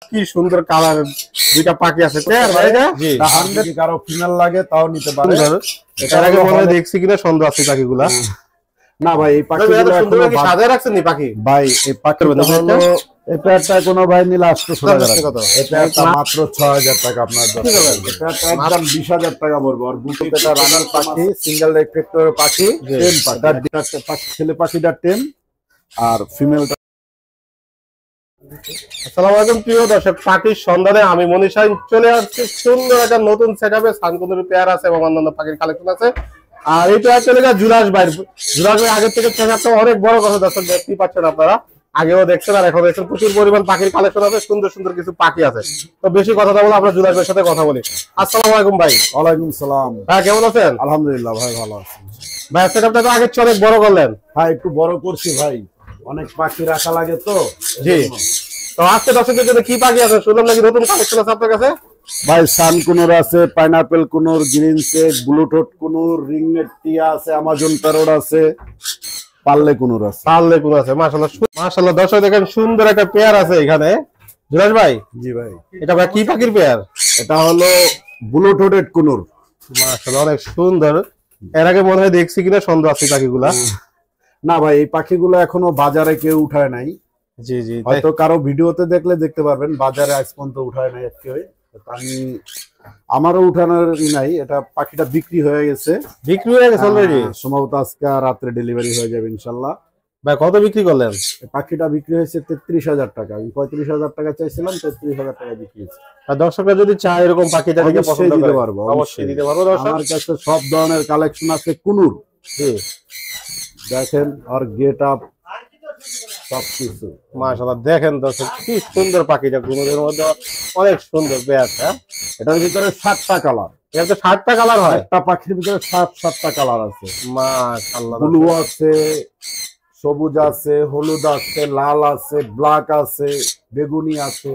কি সুন্দর কালার, দুইটা পাখি আছে পেয়ার ভাই না? জি, 100 কারো ফিমেল লাগে তাও নিতে পারে। এটার আগে মনে হয় দেখছি কিনা সন্দেহ আছে পাখিগুলা। না ভাই এই পাখিগুলো সুন্দর কি সাজায় রাখছেন নি পাখি? ভাই এই পাখিগুলো হলো এটা একটা কোনো ভাই নিলে 800 টাকা, এটা একটা মাত্র 6000 টাকা আপনার দরকার। এটা একদম 20000 টাকা পড়বে। আর বুটিটা রানার পাখি, সিঙ্গেল রেফ্লেক্টর পাখি, টেম পাখি, ছেলে পাখিটা টেম আর ফিমেলটা। আসসালামু আলাইকুম প্রিয় দর্শক, পাখির সন্ধানে আমি মনীষা চলে আসছি। সুন্দর একটা নতুন সেটআপে সানকুনুর পেয়ার আছে এবং অন্যান্য পাখির কালেকশন আছে। আর এই পেয়ার চলে গেছে জুলাস ভাই। জুলাস ভাই আগের থেকে সেটআপটা অনেক বড় কথা দর্শক দেখতেই পাচ্ছেন আপনারা, আগেও দেখছেন আর এখন দেখছেন। প্রচুর পরিমাণ পাখির কালেকশন আছে, সুন্দর সুন্দর কিছু পাখি আছে। তো বেশি কথা বলে আমরা জুলাস ভাইয়ের সাথে কথা বলি। আসসালামু আলাইকুম ভাই। ওয়ালাইকুম সালাম ভাই, কেমন আছেন? আলহামদুলিল্লাহ ভাই, ভালো আছি ভাই। সেটআপটা তো আগের চেয়ে অনেক বড় করলেন। হ্যাঁ একটু বড় করছি ভাই, অনেক পাখি রাখা লাগে তো। জি, তো আজকে দর্শকদের জন্য কি পাখি আছে? শুনলাম নাকি নতুন কালেকশন আছে আপনার কাছে। ভাই সানকুনুর আছে, pineapple conure, green cheek, blue throat conure, রিংনেট টিয়া আছে, আমাজন প্যারট আছে, পাল্লে কুনুর আছে। পাল্লে কুনুর আছে। মাশাআল্লাহ মাশাআল্লাহ দর্শক দেখেন সুন্দর একটা পেয়ার আছে এখানে। জুলাস ভাই, জি ভাই, এটা ভাই কি পাখির পেয়ার? এটা হলো ব্লুটুথেড কুনুর। মাশাআল্লাহ অনেক সুন্দর। এর আগে মনে হয় দেখছি কিনা সন্দেহ আছে পাখিগুলা। না ভাই এই পাখিগুলো এখনো বাজারে কেউ উঠায় নাই। জি জি, হয়তো কারো ভিডিওতে দেখলে দেখতে পারবেন, বাজারে আজ পর্যন্ত উঠায় নাই কেউ। আমি আমারও উঠানোর নাই, এটা পাখিটা বিক্রি হয়ে গেছে। বিক্রি হয়ে গেছে অলরেডি? সম্ভবত আজকে রাত্রে ডেলিভারি হয়ে যাবে ইনশাল্লাহ। ভাই কত বিক্রি করলেন? পাখিটা বিক্রি হয়েছে 33,000 টাকা। আমি 35,000 টাকা চাইছিলাম, 33,000 টাকা বিক্রি হয়েছে। আর দর্শকরা যদি চায় এরকম পাখিটা দেখে পছন্দ দিতে করে পারবো, অবশ্যই দিতে পারবো দর্শক। আমার কাছে সব ধরনের কালেকশন আছে কুনুর। জি, দেখেন আর গেট আপ সবকিছু। মাশাআল্লাহ দেখেন দর্শক কি সুন্দর পাখিটা, কুনুরের মধ্যে অনেক সুন্দর পেয়ারটা। এটার ভিতরে 7টা কালার। এর তো 7টা কালার হয়? একটা পাখির ভিতরে 7টা কালার আছে। মাশাআল্লাহ, ব্লু আছে, সবুজ আছে, হলুদ আছে, লাল আছে, ব্ল্যাক আছে, বেগুনি আছে,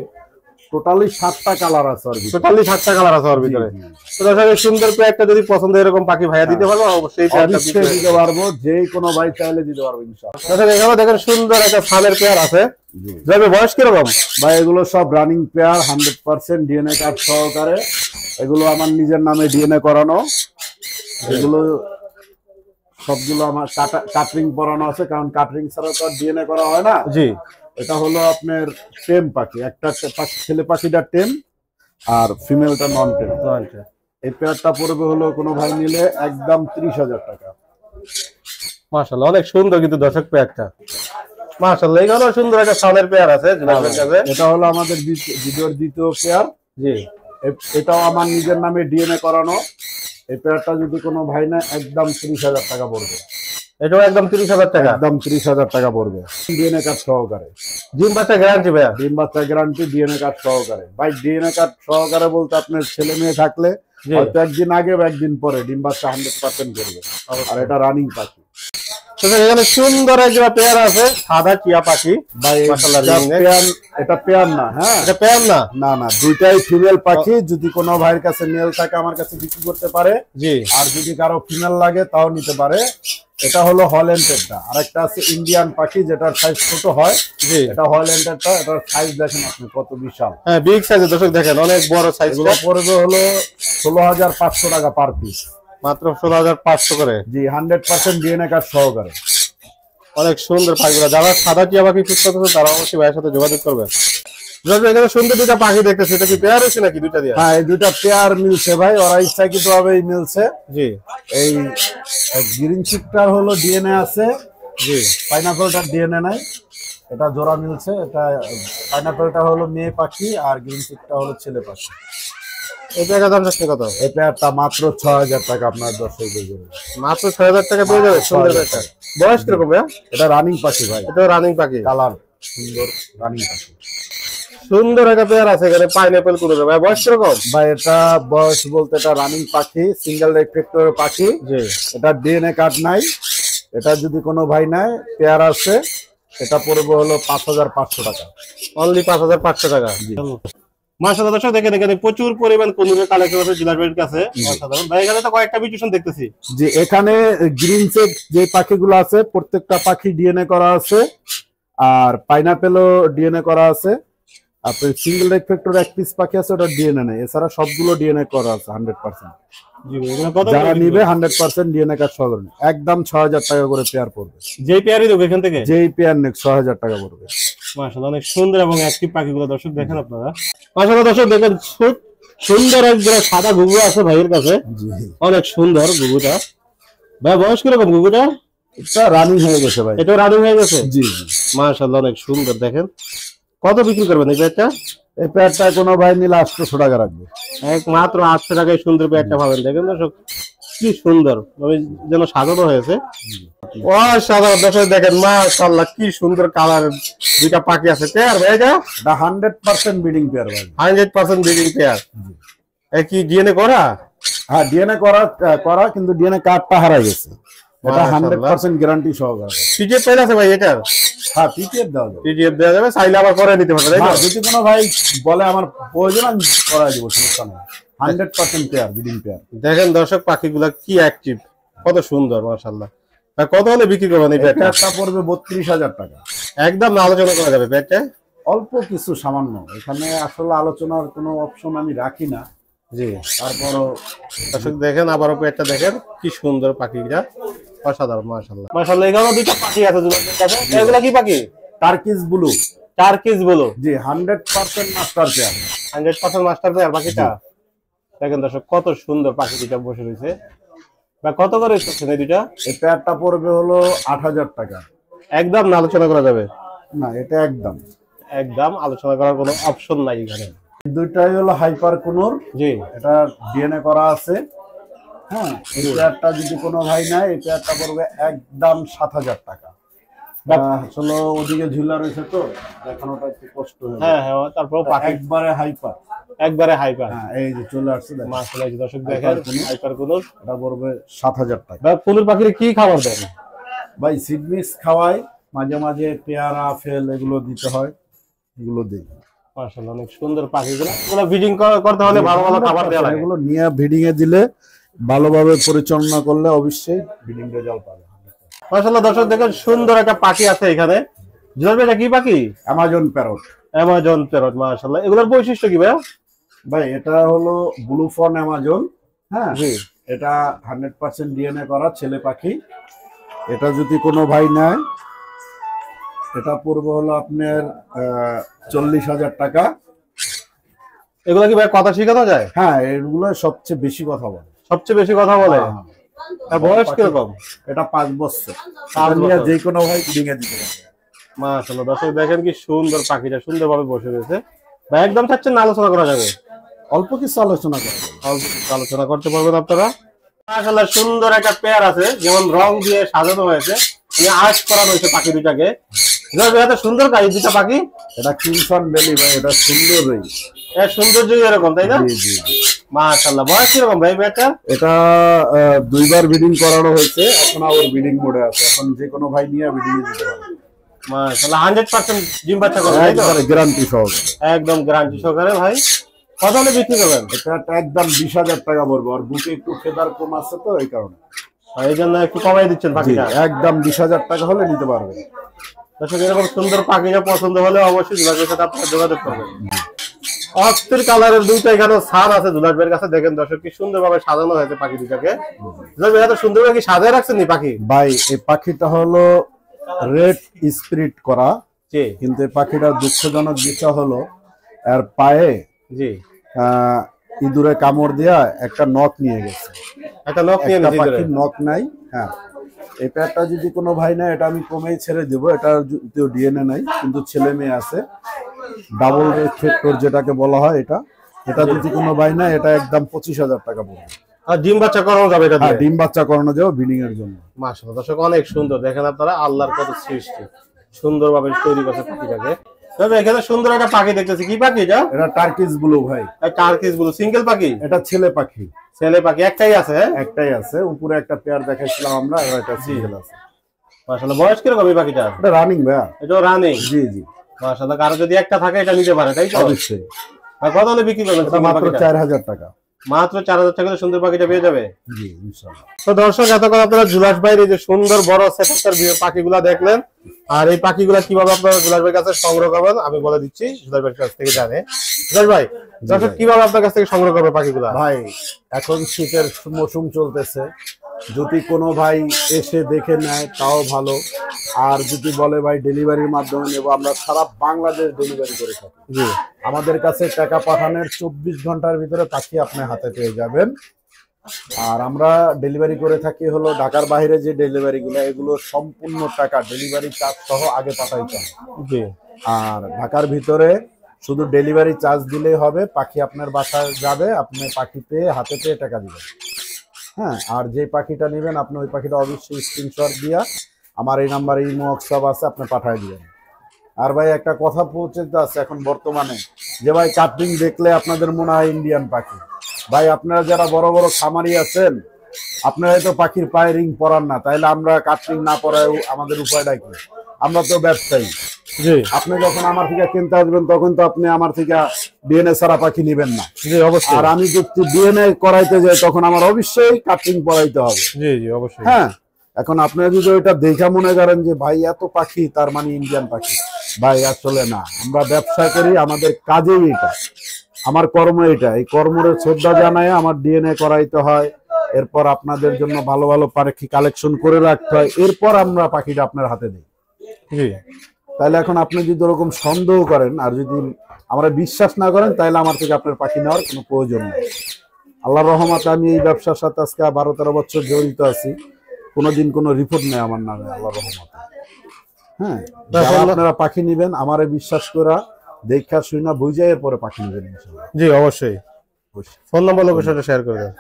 টোটালি 7টা কালার আছে। আর টোটালি 7টা কালার আছে ওর ভিতরে। তো দর্শক সুন্দর পেয়ারটা যদি পছন্দ এরকম পাখি ভাইয়া দিতে পারবো, অবশ্যই দিতে পারবো। যে কোনো ভাই চাইলে দিতে পারবো ইনশাআল্লাহ। দর্শক এখানে দেখেন সুন্দর একটা ফানের পেয়ার আছে। যাবে বয়স কিরকম ভাই? এগুলো সব রানিং পেয়ার, 100% ডিএনএ কার্ড সহকারে। এগুলো আমার নিজের নামে ডিএনএ করানো। এগুলো সবগুলো আমার কাটরিং করানো আছে, কারণ কাটরিং ছাড়া তো ডিএনএ করা হয় না। জি, এটা হলো আপনার টেম পাখি। একটা ছেলে পাখিটা টেম আর ফিমেলটা নন টেম। এই পেয়ারটা পড়বে হলো কোনো ভাই নিলে একদম 30,000 টাকা। মাশাআল্লাহ অনেক সুন্দর কিন্তু দর্শক পেয়ারটা। মাশাআল্লাহ এখানেও সুন্দর একটা ফানের পেয়ার আছে জুলাসের কাছে। এটা হলো আমাদের ভিডিওর দ্বিতীয় পেয়ার। জি, এটাও আমার নিজের নামে ডিএনএ করানো। এই পেয়ারটা যদি কোনো ভাই না একদম 30,000 টাকা পড়বে। এটাও একদম 30,000 টাকা? একদম 30,000 টাকা পড়বে, ডিএনএ কার্ড সহকারে। ডিম বাচ্চা গ্যারান্টি ভাইয়া? ডিম বাচ্চা গ্যারান্টি, ডিএনএ কার্ড সহকারে। ভাই ডিএনএ কার্ড সহকারে বলতে আপনার ছেলে মেয়ে থাকলে হয়তো একদিন আগে বা একদিন পরে ডিম বাচ্চা 100% করবে। আর এটা রানিং পাখি। এখানে সুন্দর একটা পেয়ার আছে, সাদা টিয়া পাখি। ভাই এটা পেয়ার না। হ্যাঁ এটা পেয়ার না? না না, দুইটাই ফিমেল পাখি। যদি কোনো ভাইয়ের কাছে মেল থাকে আমার কাছে বিক্রি করতে পারে। জি, আর যদি কারো ফিমেল লাগে তাও নিতে পারে। এটা হলো হল্যান্ডেরটা। আর একটা আছে ইন্ডিয়ান পাখি, যেটার সাইজ ছোট হয়। জি, এটা হল্যান্ডেরটা। এটার সাইজ দেখেন আপনি কত বিশাল। হ্যাঁ বিগ সাইজের দর্শক দেখেন, অনেক বড় সাইজ। এগুলো পড়বে হলো 16,500 টাকা পার পিস। মাত্র 16,500 করে? জি, 100% ডিএনএ কার্ড সহকারে। অনেক সুন্দর পাখিগুলো। যারা সাদা টিয়া পাখি খুঁজতে চাচ্ছেন তারা অবশ্যই ভাইয়ের সাথে যোগাযোগ করবেন। এখানে সুন্দর দুটা পাখি দেখতেছি, এটা কি পেয়ার হয়েছে নাকি দুইটা দিয়ে? হ্যাঁ এই দুইটা পেয়ার মিলছে ভাই, ওরা ইচ্ছাকৃত ভাবেই মিলছে। জি, এই গ্রিন চিকটার হলো ডিএনএ আছে। জি, পাইনাপেলটার ডিএনএ নাই। এটা জোড়া মিলছে। এটা পাইনাপেলটা হলো মেয়ে পাখি আর গ্রিন চিকটা হলো ছেলে পাখি। এটা দাম যাচ্ছে কত? এই পেয়ারটা মাত্র 6,000 টাকা আপনার দর্শকদের জন্য। মাত্র 6,000 টাকা পেয়ে যাবে সুন্দর একটা। বয়স কিরকম ভাইয়া? এটা রানিং পাখি ভাই। এটা রানিং পাখি, কালার সুন্দর রানিং পাখি। সুন্দর একটা পেয়ার আছে এখানে পাইনাপেল কুনুর। ভাই বয়স কিরকম? ভাই এটা বয়স বলতে এটা রানিং পাখি, সিঙ্গেল রেফ্লেক্টর পাখি। জি, এটা ডিএনএ কার্ড নাই। এটা যদি কোনো ভাই নেয় পেয়ার আছে, এটা পড়বে হলো 5,500 টাকা। অনলি 5,500 টাকা। মাশাআল্লাহ দর্শক দেখেন এখানে প্রচুর পরিমাণ কুনুরের কালেকশন আছে জুলাস ভাইয়ের কাছে। অসাধারণ ভাই। এখানে তো কয়েকটা মিউটেশন দেখতেছি। জি, এখানে গ্রিন চেক যে পাখিগুলো আছে প্রত্যেকটা পাখি ডিএনএ করা আছে। আর পাইনাপেলও ডিএনএ করা আছে। আপনার সিঙ্গেল রেড ফ্যাক্টর এক পিস পাখি আছে, ওটা ডিএনএ নেই, এছাড়া সবগুলো ডিএনএ করা আছে 100%। জি ভাই, এগুলো কত যারা নিবে 100% ডিএনএ কার্ড সহ করে একদম 6000 টাকা করে পেয়ার পড়বে। যেই পেয়ারই দেবো এখান থেকে, যেই পেয়ার নেক 6000 টাকা পড়বে। মাশাআল্লাহ অনেক সুন্দর এবং অ্যাক্টিভ পাখিগুলো দর্শক দেখেন আপনারা। মাশাআল্লাহ দর্শক দেখেন সুন্দর এক জোড়া সাদা ঘুঘু আছে ভাইয়ের কাছে, জি অনেক সুন্দর ঘুঘুটা। ভাই বয়স কিরকম ঘুঘুটা? এটা রানিং হয়ে গেছে ভাই। এটা রানিং হয়ে গেছে? জি মাশাআল্লাহ অনেক সুন্দর। দেখেন কত বিক্রি করবেন এই পেয়ারটা? এই পেয়ারটা কোনো ভাই নিলে 800 টাকা রাখবে। মাত্র 800 টাকায় সুন্দর পেয়ারটা পাবেন। দেখেন দর্শক কি সুন্দর যেন সাজানো হয়েছে। অসাধারণ দর্শক দেখেন, মাশাআল্লাহ কি সুন্দর কালার দুইটা পাখি আছে। পেয়ার ভাই এটা 100% ব্রিডিং পেয়ার ভাই। 100% ব্রিডিং পেয়ার। কি ডিএনএ করা? হ্যাঁ ডিএনএ করা কিন্তু ডিএনএ কার্ডটা হারাই গেছে। এটা 100% গ্যারান্টি সহকারে। পিডিএফ ফাইল আছে ভাই এটার? হ্যাঁ পিডিএফ দেওয়া যাবে। পিডিএফ দেওয়া যাবে, চাইলে আবার করে নিতে পারবে। হ্যাঁ যদি কোনো ভাই বলে আমার প্রয়োজন আমি করাই দেব, সমস্যা নেই। 100% পেয়ার ব্রিডিং পেয়ার। দেখেন দর্শক পাখিগুলা কি অ্যাক্টিভ, কত সুন্দর মাশাআল্লাহ। কত হলে বিক্রি করবেন এই পেয়ারটা? পেয়ারটা পড়বে 32000 টাকা। একদম আলোচনা করা যাবে পেয়ারটা? অল্প কিছু সামান্য, এখানে আসলে আলোচনার কোনো অপশন আমি রাখি না। জি তারপরও দর্শক দেখেন, আবারও পেয়ারটা দেখেন কি সুন্দর পাখিটা, অসাধারণ মাশাআল্লাহ। মাশাআল্লাহ এখানে দুটো পাখি আছে দুজনের কাছে। এগুলা কি পাখি? Turkish blue. Turkish blue? জি 100% মাস্টার পেয়ার। 100% মাস্টার পেয়ার পাখিটা। দেখেন দর্শক কত সুন্দর পাখি দুটো বসে রয়েছে। বা কত করে দিচ্ছেন এই দুইটা? এই পেয়ারটা পড়বে হলো 8000 টাকা। একদম না আলোচনা করা যাবে? না এটা একদম একদম আলোচনা করার কোনো অপশন নাই এখানে। দুইটাই হলো হাইপার কুনুর। জি এটা ডিএনএ করা আছে। হ্যাঁ এই পেয়ারটা যদি কোনো ভাই নেয় এই পেয়ারটা পড়বে একদম 7000 টাকা। আসলে ওদিকে ঝুলা রয়েছে তো দেখানোটা একটু কষ্ট হয়ে যায়। হ্যাঁ হ্যাঁ, তারপর পাখি একবারে হাইপার। একবারে হাইপার। হ্যাঁ এই যে চলে আসছে দেখেন। মাশাআল্লাহ এই দর্শক দেখেন হাইপার কুনুর। এটা পড়বে 7000 টাকা। বা কুনুর পাখির কি খাবার দেন ভাই? সিড মিক্স খাওয়াই, মাঝে মাঝে পেয়ারা ফেল এগুলো দিতে হয়, এগুলো দিই। মাশাআল্লাহ অনেক সুন্দর পাখিগুলো। এগুলো ব্রিডিং করতে হলে ভালো ভালো খাবার দেওয়া লাগে। এগুলো নিয়ে ব্রিডিং এ দিলে, ভালোভাবে পরিচালনা করলে অবশ্যই ব্রিডিং রেজাল্ট পাবে। মাশাআল্লাহ দর্শক দেখেন সুন্দর একটা পাখি আছে এখানে। জুয়েল ভাই এটা কি পাখি? Amazon parrot. Amazon parrot. মাশাআল্লাহ এগুলোর বৈশিষ্ট্য কি ভাই? ভাই এটা হলো ব্লু ফন অ্যামাজন। হ্যাঁ জি এটা 100% ডিএনএ করা ছেলে পাখি। এটা যদি কোনো ভাই নেয় এটা পড়বে হলো আপনার 40000 টাকা। এগুলো কি ভাই কথা শেখানো যায়? হ্যাঁ এগুলো সবচেয়ে বেশি কথা বলে। সবচেয়ে বেশি কথা বলে? আর বয়স কিরকম? এটা 5 বছর। 5 বছর। যে কোনো ভাই ব্রিডিং এ দিতে পারবে। মাশাআল্লাহ দর্শক দেখেন কি সুন্দর পাখিটা সুন্দরভাবে বসে রয়েছে। ভাই একদম চাচ্ছেন না আলোচনা করা যাবে? অল্প কিছু আলোচনা করবো। অল্প কিছু আলোচনা করতে পারবেন আপনারা। মাশাআল্লাহ সুন্দর একটা পেয়ার আছে, যেমন রং দিয়ে সাজানো হয়েছে, আর্ট করানো হয়েছে পাখি দুটাকে। এত সুন্দর কাজ দুটা পাখি। এটা কিংসন বেলি ভাই, এটা সুন্দরই। এর সৌন্দর্য এরকম তাই না? জি জি জি। মাশাআল্লাহ বয়স কিরকম ভাই পেয়ারটা? এটা 2বার ব্রিডিং করানো হয়েছে, এখন আবার ব্রিডিং মোডে আছে। এখন যে কোনো ভাই নিয়ে ব্রিডিং এ দিতে পারবে। মাশাআল্লাহ 100% ডিম বাচ্চা করে তাই তো? একবারে গ্যারান্টি সহকারে। একদম গ্যারান্টি সহকারে। ভাই কত হলে বিক্রি করবেন? এটা একদম 20000 টাকা পড়বে। আর বুকে একটু ফেদার কম আছে তো এই কারণে। এই জন্য একটু কমাই দিচ্ছেন পাখিটা? একদম 20000 টাকা হলে নিতে পারবে। দর্শক এরকম সুন্দর পাখিটা পছন্দ হলে অবশ্যই জুলাসের সাথে আপনারা যোগাযোগ করবেন। অস্থির কালারের দুইটা এখানে সার আছে জুলাসের কাছে। দেখেন দর্শক কি সুন্দরভাবে সাজানো হয়েছে পাখি দুটাকে। জুলাস এত সুন্দরভাবে কি সাজায় রাখছেন নি পাখি? ভাই এই পাখিটা হলো রেড স্পিরিট করা। জি কিন্তু এই পাখিটার দুঃখজনক বিষয় হলো এর পায়ে জি ইঁদুরে কামড় দিয়া একটা নখ নিয়ে গেছে। একটা নখ নিয়ে নিয়েছে পাখির নখ নাই। হ্যাঁ এই পেয়ারটা যদি কোনো ভাই নেয় এটা আমি কমেই ছেড়ে দেবো। এটা যদিও ডিএনএ নাই কিন্তু ছেলে মেয়ে আছে, ডাবল রেড ফ্যাক্টর যেটাকে বলা হয়। এটা যদি কোনো ভাই নেয় এটা একদম 25000 টাকা পড়বে। আর ডিম বাচ্চা করানো যাবে এটা দিয়ে? ডিম বাচ্চা করানো যাবে ব্রিডিং এর জন্য। মাশাআল্লাহ দর্শক অনেক সুন্দর। দেখেন আপনারা আল্লাহর কত সৃষ্টি, সুন্দরভাবে তৈরি করছে পাখিটাকে। তবে এখানে সুন্দর একটা পাখি দেখতেছি। কি পাখি এটা? এটা টার্কিশ ব্লু ভাই। টার্কিশ ব্লু সিঙ্গেল পাখি? এটা ছেলে পাখি। ছেলে পাখি একটাই আছে? একটাই আছে। উপরে একটা পেয়ার দেখাইছিলাম আমরা, আর এটা সিঙ্গেল আছে। মাশাআল্লাহ বয়স কিরকম এই পাখিটা? এটা রানিং ভাইয়া। এটা রানিং? জি জি। মাশাআল্লাহ কারো যদি একটা থাকে এটা নিতে পারে তাই তো? অবশ্যই। আর কত হলে বিক্রি করবেন? এটা মাত্র 4000 টাকা। মাত্র 4000 টাকা সুন্দর পাখিটা পেয়ে যাবে। জি ইনশাআল্লাহ। তো দর্শক এতক্ষণ আপনারা জুলাস ভাইয়ের এই যে সুন্দর বড় সেটআপের পাখিগুলা দেখলেন, আর এই পাখিগুলা কিভাবে আপনারা জুলাস ভাইয়ের কাছে সংগ্রহ করবেন আমি বলে দিচ্ছি। জুলাস ভাইয়ের কাছ থেকে জানে জুলাস ভাই দর্শক কিভাবে আপনার কাছ থেকে সংগ্রহ করবে পাখিগুলা? ভাই এখন শীতের মৌসুম চলতেছে, যদি কোনো ভাই এসে দেখে নেয় তাও ভালো, আর যদি বলে ভাই ডেলিভারির মাধ্যমে নেব, আমরা সারা বাংলাদেশ ডেলিভারি করে থাকি। জি, আমাদের কাছে টাকা পাঠানোর 24 ঘন্টার ভিতরে পাখি আপনি হাতে পেয়ে যাবেন। আর আমরা ডেলিভারি করে থাকি হলো ঢাকার বাইরে যে ডেলিভারি গুলো, এগুলো সম্পূর্ণ টাকা ডেলিভারি চার্জ সহ আগে পাঠাইতে হবে। জি, আর ঢাকার ভিতরে শুধু ডেলিভারি চার্জ দিলেই হবে, পাখি আপনার বাসায় যাবে, আপনি পাখি পেয়ে হাতে পেয়ে টাকা দিবেন। হ্যাঁ, আর যে পাখিটা নেবেন আপনি ওই পাখিটা অবশ্যই স্ক্রিনশট দিয়া আমার এই নাম্বারে ইমো হোয়াটসঅ্যাপ আছে, আপনি পাঠিয়ে দিবেন। আর ভাই একটা কথা পৌঁছতে আছে এখন বর্তমানে, যে ভাই কাটিং দেখলে আপনাদের মনে হয় ইন্ডিয়ান পাখি। ভাই আপনারা যারা বড় বড় খামারি আছেন, আপনারা হয়তো পাখির পায়ে রিং পরান না, তাইলে আমরা কাটিং না পরায় আমাদের উপায়টা কি? আমরা তো ব্যবসায়ী। জি, আপনি যখন আমার থেকে কিনতে আসবেন তখন তো আপনি আমার থেকে ডিএনএ ছাড়া পাখি নেবেন না। জি অবশ্যই। আর আমি যদি ডিএনএ করাইতে যাই তখন আমার অবশ্যই কাটিং পরাইতে হবে। জি, জি অবশ্যই। হ্যাঁ, এখন আপনারা যদি ওইটা দেখা মনে করেন যে ভাই এত পাখি তার মানে ইন্ডিয়ান পাখি, ভাই আসলে না। আমরা ব্যবসা করি, আমাদের কাজেই এটা, আমার কর্ম এটা। এই কর্মের শ্রদ্ধা জানায় আমার ডিএনএ করাইতে হয়, এরপর আপনাদের জন্য ভালো ভালো পাখি কালেকশন করে রাখতে হয়, এরপর আমরা পাখিটা আপনার হাতে দিই। জি, তাহলে এখন আপনি যদি ওরকম সন্দেহ করেন আর যদি আমরা বিশ্বাস না করেন, তাহলে আমার থেকে আপনার পাখি নেওয়ার কোনো প্রয়োজন নেই। আল্লাহর রহমতে আমি এই ব্যবসার সাথে আজকে 12-13 বছর জড়িত আছি, কোনোদিন কোনো রিপোর্ট নেই আমার নামে, আল্লাহর রহমতে। হ্যাঁ, যারা আপনারা পাখি নেবেন আমারে বিশ্বাস করা দেখা শুনা বুঝে এরপরে পাখি নেবেন ইনশাআল্লাহ। জি অবশ্যই। ফোন নাম্বার লোকেশনটা শেয়ার করে দেন।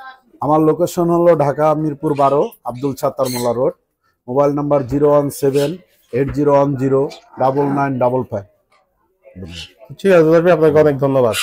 আমার লোকেশন হলো ঢাকা মিরপুর 12 আব্দুল সাত্তার মোল্লা রোড, মোবাইল নাম্বার 01780109955। ঠিক আছে, আপনাকে অনেক ধন্যবাদ।